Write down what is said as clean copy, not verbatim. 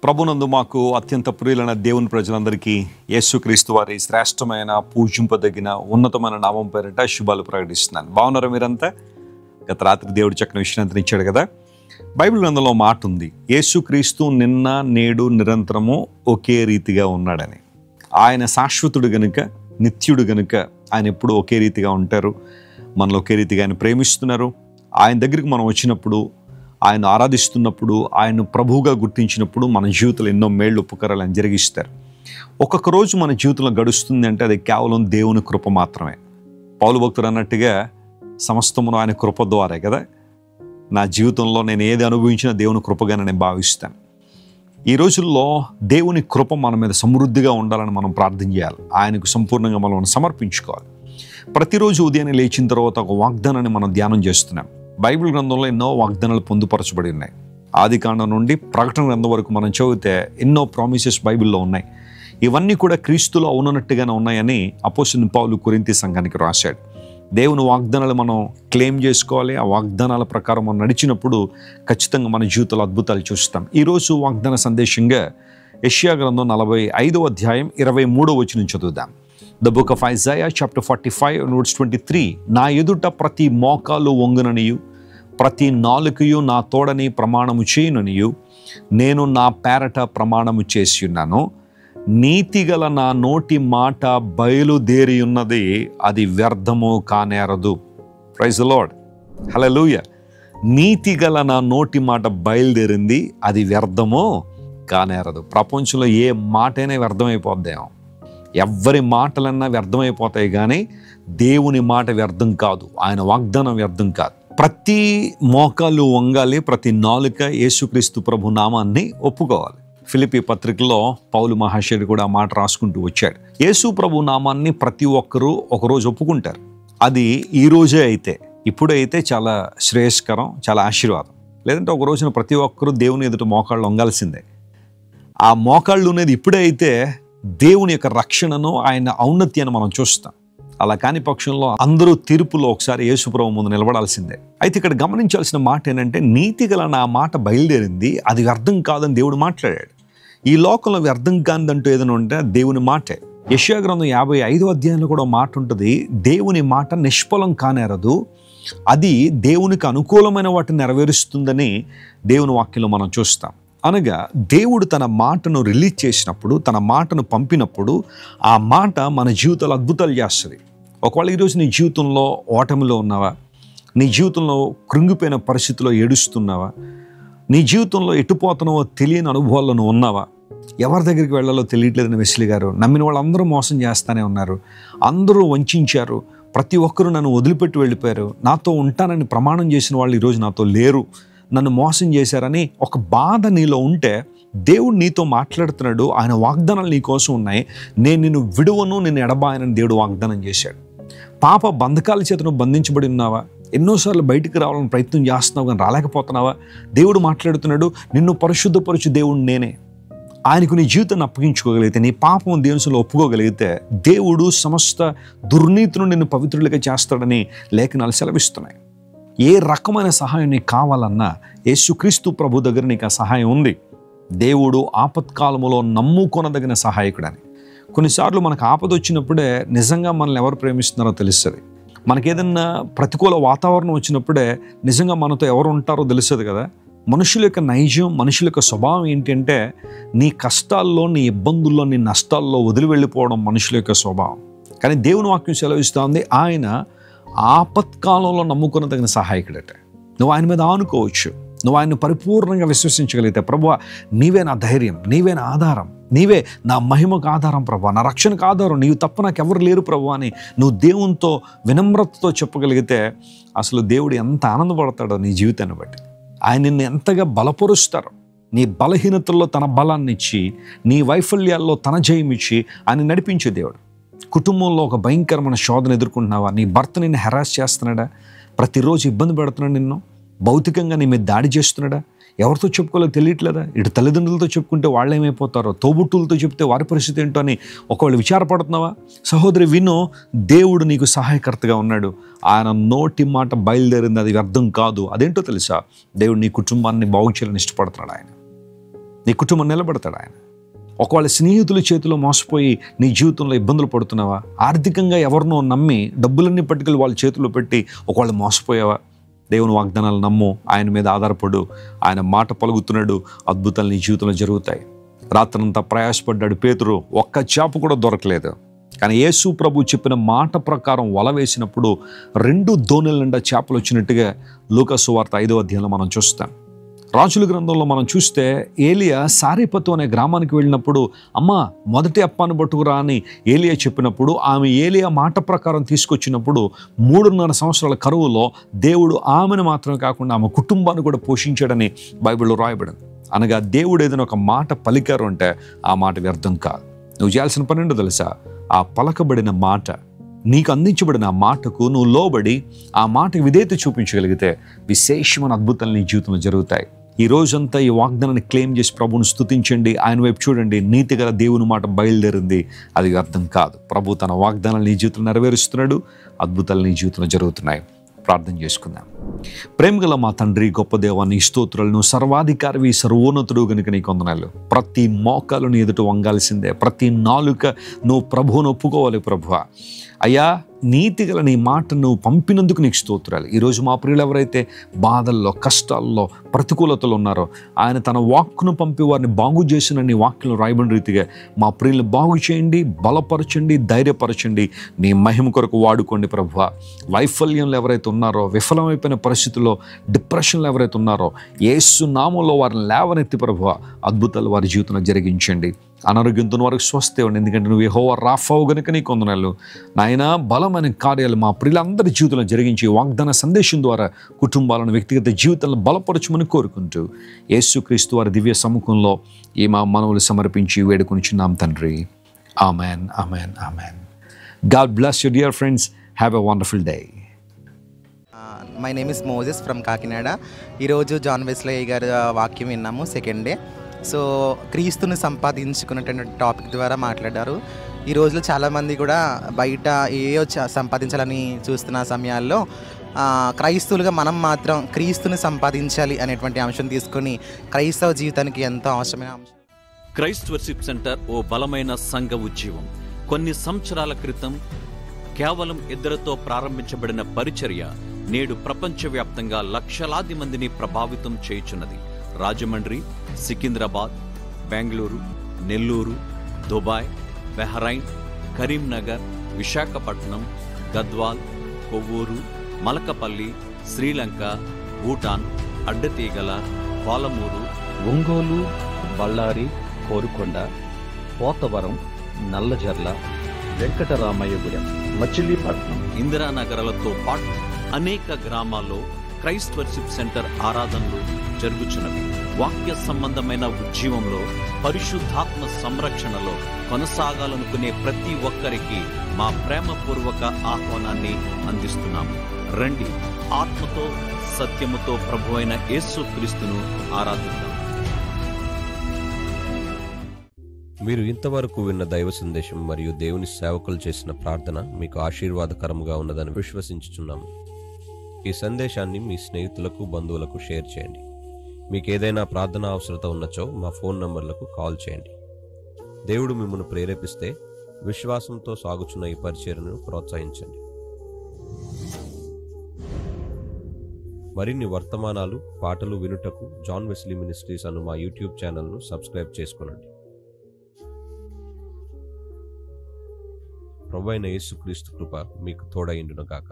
ప్రభునందు మాకు అత్యంత ప్రియులైన దేవుని ప్రజలందరికీ యేసుక్రీస్తు వారి శ్రేష్టమైన పూజింపదగిన ఉన్నతమైన నామం పేరిట శుభాలు ప్రకటిస్తున్నాను. బాగున్నారా మీరంతా? గత రాత్రి దేవుడు చక్కని విశ్రాంతిని ఇచ్చాడు కదా. బైబిల్ గ్రంథంలో మాట ఉంది, యేసుక్రీస్తు నిన్న నేడు నిరంతరము ఒకే రీతిగా ఉన్నాడని. ఆయన శాశ్వతుడు గనుక, నిత్యుడు గనుక ఆయన ఎప్పుడు ఒకే రీతిగా ఉంటారు. మనలో ఒకే రీతిగా ఆయన ప్రేమిస్తున్నారు. ఆయన దగ్గరికి మనం వచ్చినప్పుడు, ఆయన ఆరాధిస్తున్నప్పుడు, ఆయన ప్రభువుగా గుర్తించినప్పుడు మన జీవితంలో ఎన్నో మేళ్ళు ఉపకారాలు ఆయన జరిగిస్తారు. ఒక్కొక్క రోజు మన జీవితంలో గడుస్తుంది అంటే అది కేవలం దేవుని కృప మాత్రమే. పౌలు భక్తుడు అన్నట్టుగా సమస్తమును ఆయన కృప ద్వారే కదా. నా జీవితంలో నేను ఏది అనుభవించినా దేవుని కృపగానే నేను భావిస్తాను. ఈ రోజుల్లో దేవుని కృప మన మీద సమృద్ధిగా ఉండాలని మనం ప్రార్థన చేయాలి. ఆయనకు సంపూర్ణంగా మనం సమర్పించుకోవాలి. ప్రతిరోజు ఉదయాన్నే లేచిన తర్వాత ఒక వాగ్దానాన్ని మనం ధ్యానం చేస్తున్నాం. బైబిల్ గ్రంథంలో ఎన్నో వాగ్దానాలు పొందుపరచబడి ఉన్నాయి. ఆదికాండం నుండి ప్రకటన గ్రంథం వరకు మనం చదివితే ఎన్నో ప్రామిసెస్ బైబిల్లో ఉన్నాయి. ఇవన్నీ కూడా క్రీస్తులో అవునట్టుగానే ఉన్నాయని అపోస్తలుడైన పౌలు కొరింథీ సంఘానికి రాశాడు. దేవుని వాగ్దానాలు మనం క్లెయిమ్ చేసుకోవాలి. ఆ వాగ్దానాల ప్రకారం మనం నడిచినప్పుడు ఖచ్చితంగా మన జీవితంలో అద్భుతాలు చూస్తాం. ఈరోజు వాగ్దాన సందేశంగా యెషయా గ్రంథం 45వ అధ్యాయం 23వ వచనం చదువుదాం. The book of Isaiah chapter 45 and verse 23. నా ఎదుట ప్రతి మోకాలు వంగుననియు, ప్రతి నాలుకయు నా తోడని ప్రమాణము చేయుననియు నేను నా పేరట ప్రమాణము చేసి ఉన్నాను. నీతిగల నా నోటి మాట బయలుదేరి ఉన్నది, అది వ్యర్థము కానేరదు. ప్రైజ్ ది లార్డ్, హల్లెలూయా. నీతిగల నా నోటి మాట బయలుదేరింది, అది వ్యర్థము కానేరదు. ప్రపంచంలో ఏ మాటైనా వ్యర్థమైపోద్దేమో, ఎవ్వరి మాటలన్నా వ్యర్థమైపోతాయి, కానీ దేవుని మాట వ్యర్థం కాదు. ఆయన వాగ్దానం వ్యర్థం కాదు. ప్రతి మోకాలు వంగాలి, ప్రతి నాలుక యేసుక్రీస్తు ప్రభు నామాన్ని ఒప్పుకోవాలి. ఫిలిప్పీ పత్రికలో పౌలు మహాశయుడు కూడా ఆ మాట రాసుకుంటూ వచ్చాడు. యేసు ప్రభు నామాన్ని ప్రతి ఒక్కరూ ఒకరోజు ఒప్పుకుంటారు. అది ఈ రోజే అయితే, ఇప్పుడైతే చాలా శ్రేయస్కరం, చాలా ఆశీర్వాదం. లేదంటే ఒక రోజున ప్రతి ఒక్కరూ దేవుని ఎదుట మోకాళ్ళు వంగాల్సిందే. ఆ మోకాళ్ళు అనేది ఇప్పుడే అయితే దేవుని యొక్క రక్షణను, ఆయన ఔన్నత్యాన్ని మనం చూస్తాం. అలా కాని పక్షంలో అందరూ తీర్పులో ఒకసారి యేసు ప్రభు ముందు నిలబడాల్సిందే. అయితే ఇక్కడ గమనించాల్సిన మాట ఏంటంటే, నీతిగల నా మాట బయలుదేరింది, అది వ్యర్థం కాదని దేవుడు మాట్లాడాడు. ఈ లోకంలో వ్యర్థం కానిదంటూ ఏదైనా ఉంటే దేవుని మాటే. యెషయా గ్రంథం 55వ అధ్యాయంలో కూడా మాట ఉంటుంది, దేవుని మాట నిష్ఫలం కానేరదు, అది దేవునికి అనుకూలమైన వాటిని నెరవేరుస్తుందని దేవుని వాక్యంలో మనం చూస్తాం. అనగా దేవుడు తన మాటను రిలీజ్ చేసినప్పుడు, తన మాటను పంపినప్పుడు ఆ మాట మన జీవితంలో అద్భుతాలు చేస్తుంది. ఒకవేళ ఈరోజు నీ జీవితంలో ఓటమిలో ఉన్నావా, నీ జీవితంలో కృంగిపోయిన పరిస్థితిలో ఏడుస్తున్నావా, నీ జీవితంలో ఎటుపోతున్నావో తెలియని అనుభవాల్లో నువ్వు ఉన్నావా, ఎవరి దగ్గరికి వెళ్ళాలో తెలియట్లేదని వెస్లీ గారు, నమ్మిన వాళ్ళందరూ మోసం చేస్తూనే ఉన్నారు, అందరూ వంచారు, ప్రతి ఒక్కరూ నన్ను వదిలిపెట్టి వెళ్ళిపోయారు, నాతో ఉంటానని ప్రమాణం చేసిన వాళ్ళు ఈరోజు నాతో లేరు, నన్ను మోసం చేశారని ఒక బాధ నీలో ఉంటే దేవుడు నీతో మాట్లాడుతున్నాడు. ఆయన వాగ్దానాలు నీ కోసం ఉన్నాయి. నేను నిన్ను విడువను, నిన్ను ఎడబాయనని దేవుడు వాగ్దానం చేశాడు. పాప బంధకాల చేతను బంధించబడి ఉన్నావా, ఎన్నోసార్లు బయటికి రావాలని ప్రయత్నం చేస్తున్నావు కానీ రాలేకపోతున్నావా, దేవుడు మాట్లాడుతున్నాడు, నిన్ను పరిశుద్ధపరచు దేవుడు నేనే. ఆయనకు నీ జీవితాన్ని అప్పగించుకోగలిగితే, నీ పాపం దేవునిలో ఒప్పుకోగలిగితే దేవుడు సమస్త దుర్నీతిని నిన్ను పవిత్రులుగా చేస్తాడని లేఖనాలు సెలవిస్తున్నాయి. ఏ రకమైన సహాయం నీకు కావాలన్నా యేసుక్రీస్తు ప్రభు దగ్గర నీకు ఆ సహాయం ఉంది. దేవుడు ఆపత్కాలములో నమ్ముకొనదగిన సహాయకుడని. కొన్నిసార్లు మనకు ఆపద వచ్చినప్పుడే నిజంగా మనల్ని ఎవరు ప్రేమిస్తున్నారో తెలుస్తుంది. మనకేదన్నా ప్రతికూల వాతావరణం వచ్చినప్పుడే నిజంగా మనతో ఎవరు ఉంటారో తెలుస్తుంది కదా. మనుషుల యొక్క నైజం, మనుషుల యొక్క స్వభావం ఏంటంటే, నీ కష్టాల్లో, నీ ఇబ్బందుల్లో, నీ నష్టాల్లో వదిలి వెళ్ళిపోవడం మనుషుల యొక్క స్వభావం. కానీ దేవుని వాక్యం సెలవిస్తూ ఉంది, ఆయన ఆపత్కాలంలో నమ్ముకున్న సహాయకుడట. నువ్వు ఆయన మీద ఆనుకోవచ్చు, నువ్వు ఆయన పరిపూర్ణంగా విశ్వసించగలిగితే, ప్రభువా నీవే నా ధైర్యం, నీవే నా ఆధారం, నీవే నా మహిమకు ఆధారం ప్రభువా, నా రక్షణకు ఆధారం, నీవు తప్ప నాకు ఎవరు లేరు ప్రభువా అని నువ్వు దేవునితో వినమ్రతతో చెప్పగలిగితే అసలు దేవుడు ఎంత ఆనందపడతాడో నీ జీవితాన్ని బట్టి. ఆయన నిన్ను ఎంతగా బలపరుస్తారో, నీ బలహీనతల్లో తన బలాన్ని ఇచ్చి, నీ వైఫల్యాల్లో తన జయం ఇచ్చి ఆయన నడిపించే దేవుడు. కుటుంబంలో ఒక భయంకరమైన శోధన ఎదుర్కొంటున్నావా, నీ భర్త నిన్ను హెరాస్ చేస్తున్నాడా, ప్రతిరోజు ఇబ్బంది పెడుతున్నాడు, నిన్ను భౌతికంగా నీ మీద దాడి చేస్తున్నాడా, ఎవరితో చెప్పుకోవాలో తెలియట్లేదా, ఇటు తల్లిదండ్రులతో చెప్పుకుంటే వాళ్ళు ఏమైపోతారో, తోబుట్టులతో చెప్తే వారి పరిస్థితి ఏంటో అని ఒకవేళ విచారపడుతున్నావా, సహోదరి విను, దేవుడు నీకు సహాయకర్తగా ఉన్నాడు. ఆయన నోటి మాట బయలుదేరింది, అది వ్యర్థం కాదు. అదేంటో తెలుసా, దేవుడు నీ కుటుంబాన్ని బాగు చేయాలని ఇష్టపడుతున్నాడు. ఆయన నీ కుటుంబం నిలబడతాడు ఆయన. ఒకవేళ స్నేహితుల చేతిలో మోసపోయి నీ జీవితంలో ఇబ్బందులు పడుతున్నావా? ఆర్థికంగా ఎవరినో నమ్మి డబ్బులన్నీ పట్టుకెళ్ళి వాళ్ళ చేతిలో పెట్టి ఒకవేళ మోసపోయావా? దేవుని వాగ్దానాలు నమ్ము, ఆయన మీద ఆధారపడు. ఆయన మాట పలుకుతున్నాడు, అద్భుతాలు నీ జీవితంలో జరుగుతాయి. రాత్రంతా ప్రయాసపడ్డాడు పేతురు, ఒక్క చేప కూడా దొరకలేదు. కానీ యేసు ప్రభు చెప్పిన మాట ప్రకారం వల వేసినప్పుడు 2 దోణెల నిండా చేపలు వచ్చినట్టుగా లూకా సువార్త 5వ అధ్యాయంలో మనం చూస్తాం. రాజుల గ్రంథంలో మనం చూస్తే ఏలియా సారెపతు అనే గ్రామానికి వెళ్ళినప్పుడు, అమ్మా మొదటి అప్పాన్ని పట్టుకురా అని ఏలియా చెప్పినప్పుడు ఆమె ఏలియా మాట ప్రకారం తీసుకొచ్చినప్పుడు 3.5 సంవత్సరాల కరువులో దేవుడు ఆమెను మాత్రమే కాకుండా ఆమె కుటుంబాన్ని కూడా పోషించాడని బైబిల్లో రాయబడింది. అనగా దేవుడు ఏదైనా ఒక మాట పలికారు అంటే ఆ మాట వ్యర్థం కాదు. నువ్వు చేయాల్సిన పని ఏంటో తెలుసా? ఆ పలకబడిన మాట, నీకు అందించబడిన ఆ మాటకు నువ్వు లోబడి ఆ మాటకు విధేయత చూపించగలిగితే విశేషమైన అద్భుతాలు నీ జీవితంలో జరుగుతాయి. ఈ రోజంతా ఈ వాగ్దానాన్ని క్లెయిమ్ చేసి ప్రభువును స్తుతించండి. ఆయన వైపు చూడండి. నీతిగల దేవుని మాట బయలుదేరింది, అది అర్థం కాదు. ప్రభు తన వాగ్దానాలు నీ జీవితంలో నెరవేరుస్తున్నాడు. అద్భుతాలు నీ జీవితంలో జరుగుతున్నాయి. ప్రార్థన చేసుకుందాం. ప్రేమగల మా తండ్రి, గొప్ప దేవాన్ని స్తోత్రాలను, సర్వాధికారివి, సర్వోన్నతుడు గనుక నీకు వందనాలు. ప్రతి మోకాలు నీ ఎదుట వంగాల్సిందే, ప్రతి నాలుక నువ్వు ప్రభువును ఒప్పుకోవాలి. ప్రభువా అయ్యా, నీతిగల నీ మాట నువ్వు పంపినందుకు నీకు స్తోత్రాలు. ఈరోజు మా ప్రియులు ఎవరైతే బాధల్లో, కష్టాల్లో, ప్రతికూలతలు ఉన్నారో ఆయన తన వాక్కును పంపి వారిని బాగు చేసిన నీ వాక్యం రాయబడిన రీతిగా మా ప్రియులను బాగు చేయండి, బలపరచండి, ధైర్యపరచండి. నీ మహిమ కొరకు వాడుకోండి ప్రభువా. వైఫల్యంలో ఎవరైతే ఉన్నారో, విఫలమైపోయిన పరిస్థితుల్లో, డిప్రెషన్లో ఎవరైతే ఉన్నారో యేసు నామంలో వారిని లేవనెత్తి ప్రభువా అద్భుతాలు వారి జీవితంలో జరిగించండి. అనారోగ్యంతో వారికి స్వస్థ ఇవ్వండి. ఎందుకంటే నువ్వు యెహోవా రాఫావు గనుక నీకు వందనాలు నాయనా. బలమైన కార్యాలు మా ప్రియులందరి జీవితంలో జరిగించి వాగ్దాన సందేశం ద్వారా కుటుంబాలను, వ్యక్తిగత జీవితాలను బలపరచమని కోరుకుంటూ యేసుక్రీస్తు వారి దివ్య సముఖంలో ఈ మా మనవులు సమర్పించి వేడుకొనిచున్నాం తండ్రి. Amen, amen, amen. God bless you dear friends. Have a wonderful day. My name is Moses from Kakinada. ఈరోజు జాన్ వెస్లీ గారి వాక్యం విన్నాము, సెకండ్ డే. సో క్రీస్తుని సంపాదించుకున్నటువంటి టాపిక్ ద్వారా మాట్లాడారు. ఈ రోజులో చాలామంది కూడా బయట ఏయో సంపాదించాలని చూస్తున్న సమయాల్లో క్రైస్తవులుగా మనం మాత్రం క్రీస్తుని సంపాదించాలి అనేటువంటి అంశం తీసుకొని క్రైస్తవ జీవితానికి ఎంతో అవసరమైన అంశం. క్రైస్ట్ వర్షిప్ సెంటర్ ఓ బలమైన సంఘ ఉద్యమం. కొన్ని సంవత్సరాల క్రితం కేవలం 2తో ప్రారంభించబడిన పరిచర్య నేడు ప్రపంచవ్యాప్తంగా లక్షలాది మందిని ప్రభావితం చేయుచున్నది. రాజమండ్రి, సికింద్రాబాద్, బెంగళూరు, నెల్లూరు, దుబాయ్, బెహ్రైన్, కరీంనగర్, విశాఖపట్నం, గద్వాల్, కొవ్వూరు, మలకపల్లి, శ్రీలంక, భూటాన్, అడ్డతీగల, పాలమూరు, ఒంగోలు, బళ్ళారి, కోరుకొండ, పోతవరం, నల్లజర్ల, వెంకటరామయ్యగూడెం, మచిలీపట్నం, ఇందిరానగర్లతో పాటు అనేక గ్రామాల్లో క్రైస్ట్ వర్షిప్ సెంటర్ ఆరాధనలు జరుగుచున్నవి. వాక్య సంబంధమైన ఉద్యమంలో, పరిశుద్ధాత్మ సంరక్షణలో కొనసాగాలనుకునే ప్రతి ఒక్కరికి మా ప్రేమపూర్వక ఆహ్వానాన్ని అందిస్తున్నాము. రండి, ఆత్మతో సత్యముతో ప్రభువైన యేసుక్రీస్తును ఆరాధిద్దాం. మీరు ఇంతవరకు విన్న దైవ సందేశం మరియు దేవుని సేవకులు చేసిన ప్రార్థన మీకు ఆశీర్వాదకరముగా ఉన్నదని విశ్వసించుచున్నాము. ఈ సందేశాన్ని మీ స్నేహితులకు, బంధువులకు షేర్ చేయండి. మీకు ఏదైనా ప్రార్థన అవసరత ఉన్నచో మా ఫోన్ నంబర్లకు కాల్ చేయండి. దేవుడు మిమ్మల్ని ప్రేరేపిస్తే విశ్వాసంతో సాగుచున్న ఈ పరిచర్యను ప్రోత్సహించండి. మరిన్ని వర్తమానాలు, పాటలు వినుటకు జాన్ వెస్లీ మినిస్ట్రీస్ అను మా యూట్యూబ్ ఛానల్ను సబ్స్క్రైబ్ చేసుకొనండి. ప్రభువైన యేసుక్రీస్తు కృప మీకు తోడైండును గాక.